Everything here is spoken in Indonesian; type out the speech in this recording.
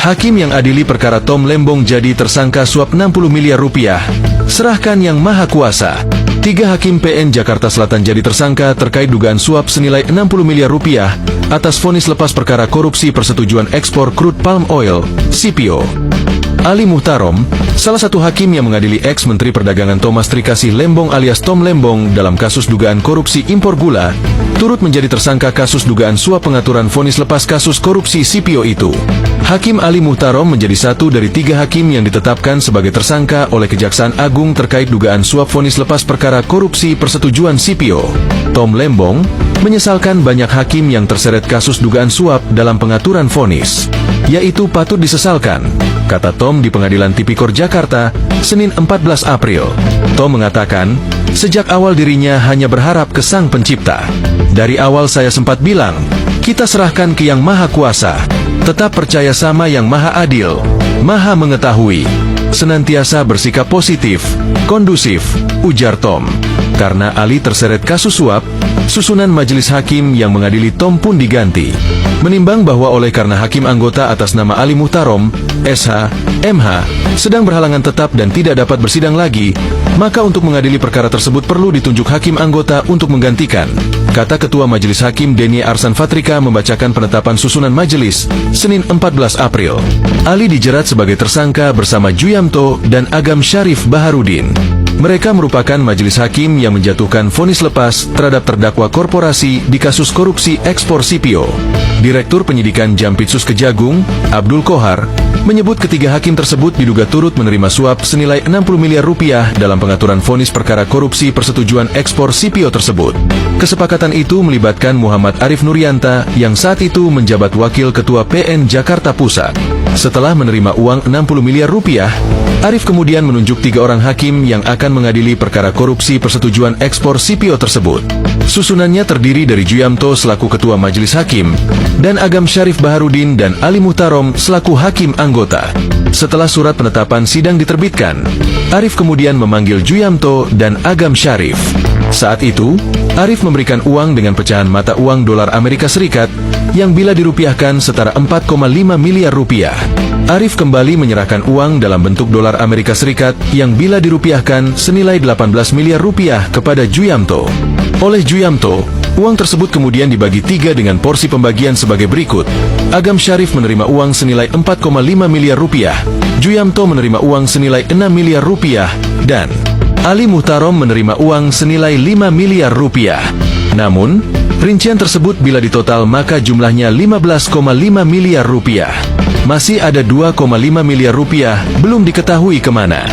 Hakim yang adili perkara Tom Lembong jadi tersangka suap 60 miliar rupiah. Serahkan Yang Maha Kuasa. 3 hakim PN Jakarta Selatan jadi tersangka terkait dugaan suap senilai 60 miliar rupiah atas vonis lepas perkara korupsi persetujuan ekspor crude palm oil, CPO. Ali Muhtarom, salah satu hakim yang mengadili ex-Menteri Perdagangan Thomas Trikasih Lembong alias Tom Lembong dalam kasus dugaan korupsi impor gula, turut menjadi tersangka kasus dugaan suap pengaturan vonis lepas kasus korupsi CPO itu. Hakim Ali Muhtarom menjadi satu dari 3 hakim yang ditetapkan sebagai tersangka oleh Kejaksaan Agung terkait dugaan suap vonis lepas perkara korupsi persetujuan CPO. Tom Lembong menyesalkan banyak hakim yang terseret kasus dugaan suap dalam pengaturan vonis, yaitu patut disesalkan, kata Tom di Pengadilan Tipikor Jakarta, Senin 14 April. Tom mengatakan, sejak awal dirinya hanya berharap ke Sang Pencipta. Dari awal saya sempat bilang, kita serahkan ke Yang Maha Kuasa. Tetap percaya sama Yang Maha Adil, Maha Mengetahui. Senantiasa bersikap positif, kondusif, ujar Tom. Karena Ali terseret kasus suap, susunan majelis hakim yang mengadili Tom pun diganti. Menimbang bahwa oleh karena hakim anggota atas nama Ali Muhtarom, SH, MH, sedang berhalangan tetap dan tidak dapat bersidang lagi, maka untuk mengadili perkara tersebut perlu ditunjuk hakim anggota untuk menggantikan, kata Ketua Majelis Hakim Deni Arsan Fatrika membacakan penetapan susunan majelis, Senin 14 April. Ali dijerat sebagai tersangka bersama Juyamto dan Agam Syarif Baharudin. Mereka merupakan majelis hakim yang menjatuhkan vonis lepas terhadap terdakwa korporasi di kasus korupsi ekspor CPO. Direktur Penyidikan Jampitsus Kejagung, Abdul Kohar, menyebut ketiga hakim tersebut diduga turut menerima suap senilai 60 miliar rupiah dalam pengaturan vonis perkara korupsi persetujuan ekspor CPO tersebut. Kesepakatan itu melibatkan Muhammad Arif Nuryanta yang saat itu menjabat Wakil Ketua PN Jakarta Pusat. Setelah menerima uang 60 miliar rupiah, Arif kemudian menunjuk 3 orang hakim yang akan mengadili perkara korupsi persetujuan ekspor CPO tersebut. Susunannya terdiri dari Juyamto selaku Ketua Majelis Hakim, dan Agam Syarif Baharudin dan Ali Muhtarom selaku hakim anggota. Setelah surat penetapan sidang diterbitkan, Arif kemudian memanggil Juyamto dan Agam Syarif. Saat itu, Arif memberikan uang dengan pecahan mata uang dolar Amerika Serikat yang bila dirupiahkan setara 4,5 miliar rupiah. Arif kembali menyerahkan uang dalam bentuk dolar Amerika Serikat yang bila dirupiahkan senilai 18 miliar rupiah kepada Juyamto. Oleh Juyamto, uang tersebut kemudian dibagi 3 dengan porsi pembagian sebagai berikut. Agam Syarif menerima uang senilai 4,5 miliar rupiah, Juyamto menerima uang senilai 6 miliar rupiah, dan Ali Muhtarom menerima uang senilai 5 miliar rupiah. Namun, rincian tersebut bila ditotal maka jumlahnya 15,5 miliar rupiah. Masih ada 2,5 miliar rupiah belum diketahui kemana.